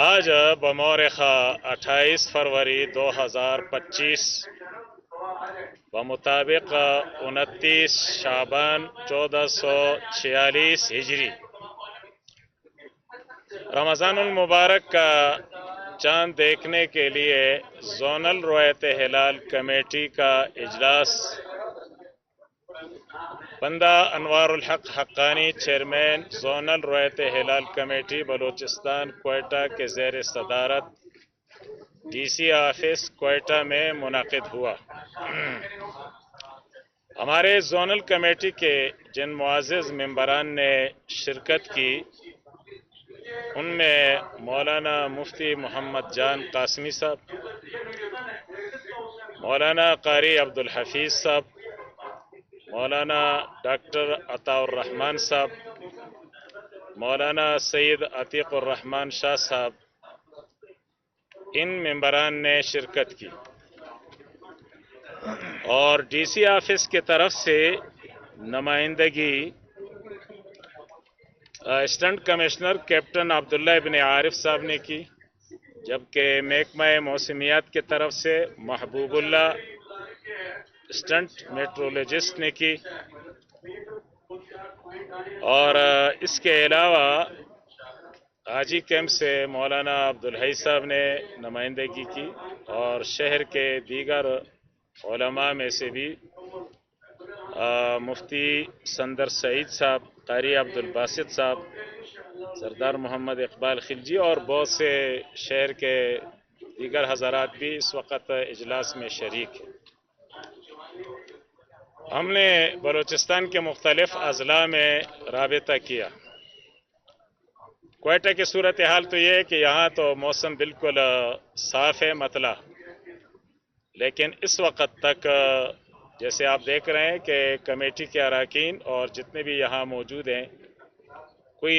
آج بمورخ 28 فروری 2025 بمطابق 29 شعبان 1446 ہجری رمضان المبارک کا چاند دیکھنے کے لیے زونل روایت ہلال کمیٹی کا اجلاس بندہ انوار الحق حقانی چیئرمین زونل روایت ہلال کمیٹی بلوچستان کوئٹہ کے زیر صدارت ڈی سی آفس کوئٹہ میں منعقد ہوا۔ ہمارے زونل کمیٹی کے جن معزز ممبران نے شرکت کی ان میں مولانا مفتی محمد جان قاسمی صاحب، مولانا قاری عبدالحفیظ صاحب، مولانا ڈاکٹر عطاء الرحمن صاحب، مولانا سید عتیق الرحمن شاہ صاحب، ان ممبران نے شرکت کی اور ڈی سی آفس کی طرف سے نمائندگی اسسٹنٹ کمشنر کیپٹن عبداللہ ابن عارف صاحب نے کی، جبکہ محکمہ موسمیات کی طرف سے محبوب اللہ اسسٹنٹ میٹرولوجسٹ نے کی، اور اس کے علاوہ حاجی کیمپ سے مولانا عبدالحی صاحب نے نمائندگی کی اور شہر کے دیگر علماء میں سے بھی مفتی سندر سعید صاحب، قاری عبدالباسط صاحب، سردار محمد اقبال خلجی اور بہت سے شہر کے دیگر حضرات بھی اس وقت اجلاس میں شریک ہیں۔ ہم نے بلوچستان کے مختلف اضلاع میں رابطہ کیا۔ کوئٹہ کی صورتحال تو یہ ہے کہ یہاں تو موسم بالکل صاف ہے مطلع، لیکن اس وقت تک جیسے آپ دیکھ رہے ہیں کہ کمیٹی کے اراکین اور جتنے بھی یہاں موجود ہیں کوئی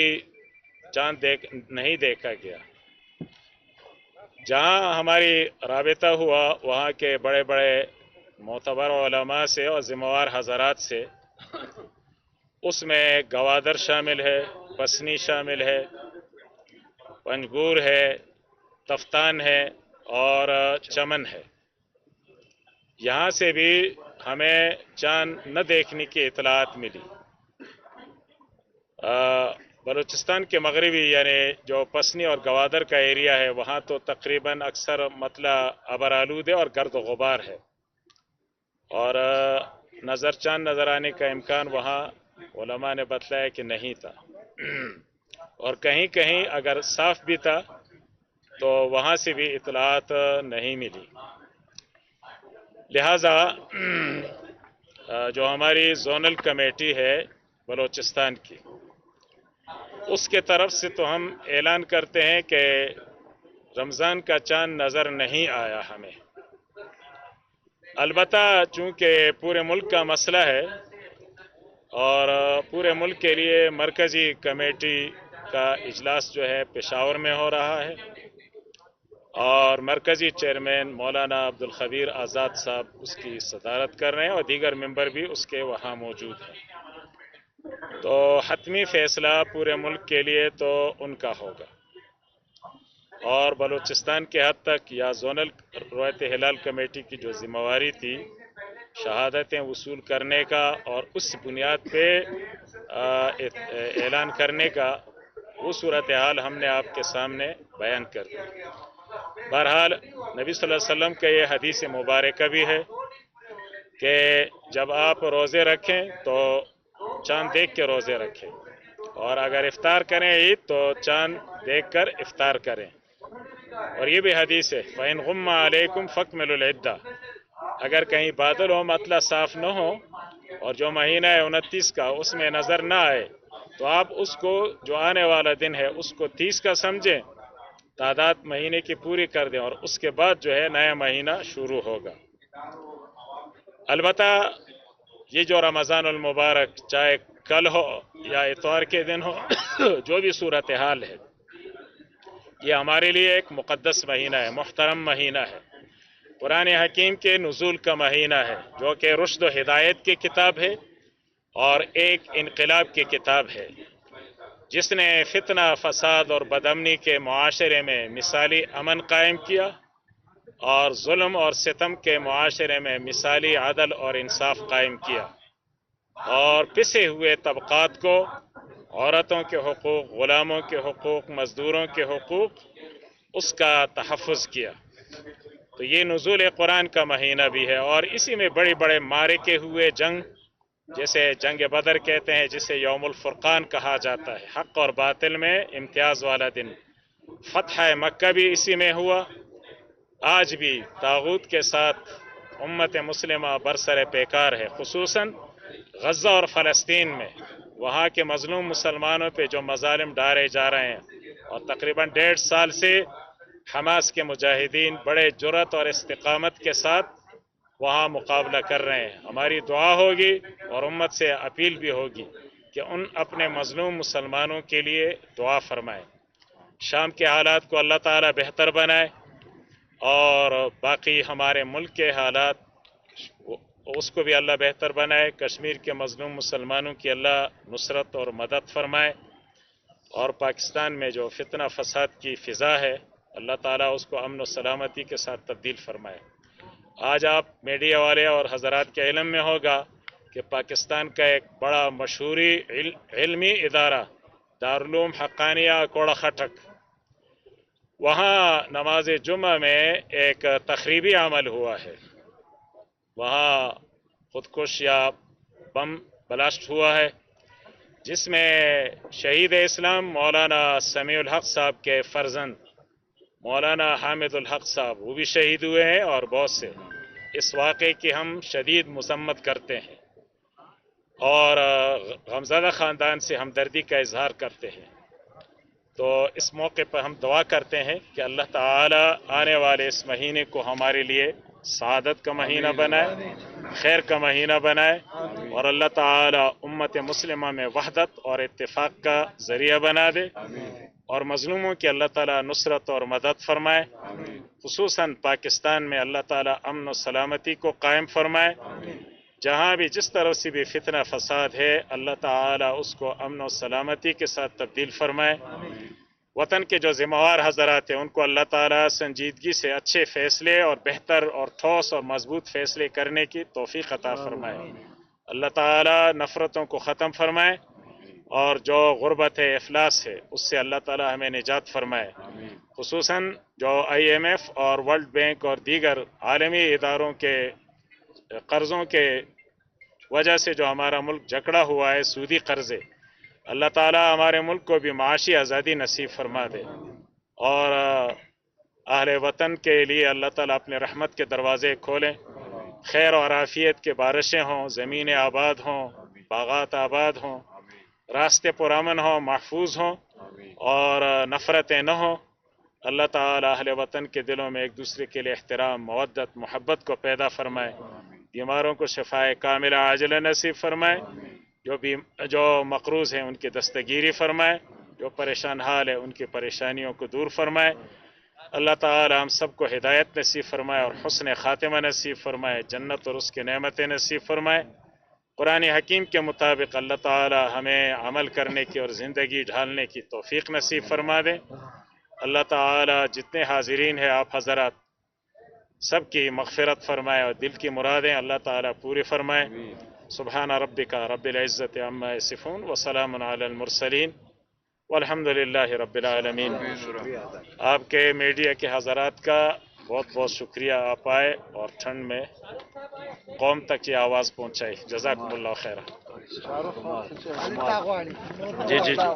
چاند نہیں دیکھا گیا۔ جہاں ہماری رابطہ ہوا وہاں کے بڑے بڑے معتبر علماء سے اور ذمہ وار حضرات سے، اس میں گوادر شامل ہے، پسنی شامل ہے، پنجگور ہے، تفتان ہے اور چمن ہے۔ یہاں سے بھی ہمیں چاند نہ دیکھنے کی اطلاعات ملی۔ بلوچستان کے مغربی یعنی جو پسنی اور گوادر کا ایریا ہے وہاں تو تقریباً اکثر مطلع ابر آلود ہے اور گرد و غبار ہے، اور چاند نظر آنے کا امکان وہاں علماء نے بتلایا کہ نہیں تھا، اور کہیں کہیں اگر صاف بھی تھا تو وہاں سے بھی اطلاعات نہیں ملی۔ لہذا جو ہماری زونل کمیٹی ہے بلوچستان کی، اس کے طرف سے تو ہم اعلان کرتے ہیں کہ رمضان کا چاند نظر نہیں آیا ہمیں۔ البتہ چونکہ پورے ملک کا مسئلہ ہے اور پورے ملک کے لیے مرکزی کمیٹی کا اجلاس جو ہے پشاور میں ہو رہا ہے اور مرکزی چیئرمین مولانا عبدالخبیر آزاد صاحب اس کی صدارت کر رہے ہیں اور دیگر ممبر بھی اس کے وہاں موجود ہیں، تو حتمی فیصلہ پورے ملک کے لیے تو ان کا ہوگا، اور بلوچستان کے حد تک یا زونل روایت ہلال کمیٹی کی جو ذمہ واری تھی شہادتیں وصول کرنے کا اور اس بنیاد پہ اعلان کرنے کا، وہ صورتحال ہم نے آپ کے سامنے بیان کر دی۔ بہرحال نبی صلی اللہ علیہ وسلم کا یہ حدیث مبارکہ بھی ہے کہ جب آپ روزے رکھیں تو چاند دیکھ کے روزے رکھیں، اور اگر افطار کریں عید تو چاند دیکھ کر افطار کریں، اور یہ بھی حدیث ہے فَإِنْ غُمَّ عَلَيْكُمْ فَاكْمِلُوا الْعِدَّةَ، اگر کہیں بادل ہو مطلع صاف نہ ہو اور جو مہینہ ہے 29 کا اس میں نظر نہ آئے تو آپ اس کو جو آنے والا دن ہے اس کو 30 کا سمجھیں، تعداد مہینے کی پوری کر دیں، اور اس کے بعد جو ہے نیا مہینہ شروع ہوگا۔ البتہ یہ جو رمضان المبارک چاہے کل ہو یا اتوار کے دن ہو جو بھی صورتحال ہے، یہ ہمارے لیے ایک مقدس مہینہ ہے، محترم مہینہ ہے، قرآن حکیم کے نزول کا مہینہ ہے، جو کہ رشد و ہدایت کی کتاب ہے اور ایک انقلاب کی کتاب ہے۔ جس نے فتنہ فساد اور بدامنی کے معاشرے میں مثالی امن قائم کیا اور ظلم اور ستم کے معاشرے میں مثالی عدل اور انصاف قائم کیا اور پسے ہوئے طبقات کو عورتوں کے حقوق، غلاموں کے حقوق، مزدوروں کے حقوق اس کا تحفظ کیا۔ تو یہ نزول قرآن کا مہینہ بھی ہے اور اسی میں بڑے بڑے معرکے ہوئے، جنگ جیسے جنگ بدر کہتے ہیں، جسے یوم الفرقان کہا جاتا ہے، حق اور باطل میں امتیاز والا دن۔ فتح مکہ بھی اسی میں ہوا۔ آج بھی طاغوت کے ساتھ امت مسلمہ برسر پیکار ہے، خصوصاً غزہ اور فلسطین میں وہاں کے مظلوم مسلمانوں پہ جو مظالم ڈالے جا رہے ہیں، اور تقریباً 1.5 سال سے حماس کے مجاہدین بڑے جرأت اور استقامت کے ساتھ وہاں مقابلہ کر رہے ہیں۔ ہماری دعا ہوگی اور امت سے اپیل بھی ہوگی کہ ان اپنے مظلوم مسلمانوں کے لیے دعا فرمائیں۔ شام کے حالات کو اللہ تعالی بہتر بنائے اور باقی ہمارے ملک کے حالات اس کو بھی اللہ بہتر بنائے۔ کشمیر کے مظلوم مسلمانوں کی اللہ نصرت اور مدد فرمائے، اور پاکستان میں جو فتنہ فساد کی فضا ہے اللہ تعالیٰ اس کو امن و سلامتی کے ساتھ تبدیل فرمائے۔ آج آپ میڈیا والے اور حضرات کے علم میں ہوگا کہ پاکستان کا ایک بڑا مشہوری علمی ادارہ دارالعلوم حقانیہ کوڑا خٹک، وہاں نماز جمعہ میں ایک تخریبی عمل ہوا ہے، وہاں خودکش یا بم بلاسٹ ہوا ہے، جس میں شہید اسلام مولانا سمیع الحق صاحب کے فرزند مولانا حامد الحق صاحب وہ بھی شہید ہوئے ہیں، اور بہت سے۔ اس واقعے کی ہم شدید مذمت کرتے ہیں اور غمزدہ خاندان سے ہمدردی کا اظہار کرتے ہیں۔ تو اس موقع پر ہم دعا کرتے ہیں کہ اللہ تعالی آنے والے اس مہینے کو ہمارے لیے سعادت کا مہینہ بنائے، خیر کا مہینہ بنائے، اور اللہ تعالی امت مسلمہ میں وحدت اور اتفاق کا ذریعہ بنا دے، اور مظلوموں کی اللہ تعالی نصرت اور مدد فرمائے، خصوصاً پاکستان میں اللہ تعالی امن و سلامتی کو قائم فرمائے۔ جہاں بھی جس طرح سے بھی فتنہ فساد ہے اللہ تعالی اس کو امن و سلامتی کے ساتھ تبدیل فرمائے۔ وطن کے جو ذمہ وار حضرات ہیں ان کو اللہ تعالی سنجیدگی سے اچھے فیصلے اور بہتر اور ٹھوس اور مضبوط فیصلے کرنے کی توفیق عطا فرمائے۔ اللہ تعالی نفرتوں کو ختم فرمائے، اور جو غربت ہے، افلاس ہے، اس سے اللہ تعالی ہمیں نجات فرمائے۔ خصوصاً جو IMF اور ورلڈ بینک اور دیگر عالمی اداروں کے قرضوں کے وجہ سے جو ہمارا ملک جکڑا ہوا ہے، سودی قرضے، اللہ تعالی ہمارے ملک کو بھی معاشی آزادی نصیب فرما دے، اور اہل وطن کے لیے اللہ تعالی اپنے رحمت کے دروازے کھولیں، خیر اور عافیت کے بارشیں ہوں، زمینیں آباد ہوں، باغات آباد ہوں، راستے پرامن ہوں، محفوظ ہوں، اور نفرتیں نہ ہوں۔ اللہ تعالی اہل وطن کے دلوں میں ایک دوسرے کے لیے احترام، مودت، محبت کو پیدا فرمائے، بیماروں کو شفائے کاملہ عاجلہ نصیب فرمائے، جو مقروض ہیں ان کی دستگیری فرمائے، جو پریشان حال ہے ان کی پریشانیوں کو دور فرمائے۔ اللہ تعالی ہم سب کو ہدایت نصیب فرمائے اور حسن خاتمہ نصیب فرمائے، جنت اور اس کے نعمتیں نصیب فرمائے۔ قرآن حکیم کے مطابق اللہ تعالی ہمیں عمل کرنے کی اور زندگی ڈھالنے کی توفیق نصیب فرما دے۔ اللہ تعالی جتنے حاضرین ہیں آپ حضرات سب کی مغفرت فرمائے اور دل کی مرادیں اللہ تعالی پوری فرمائے۔ سبحان ربک رب العزت عما یصفون وسلام علی المرسلین والحمد للہ رب العالمین۔ آپ کے میڈیا کے حضرات کا بہت بہت شکریہ، آپ آئے اور ٹھنڈ میں قوم تک یہ آواز پہنچائی، جزاکم اللہ خیر۔ جی جی جی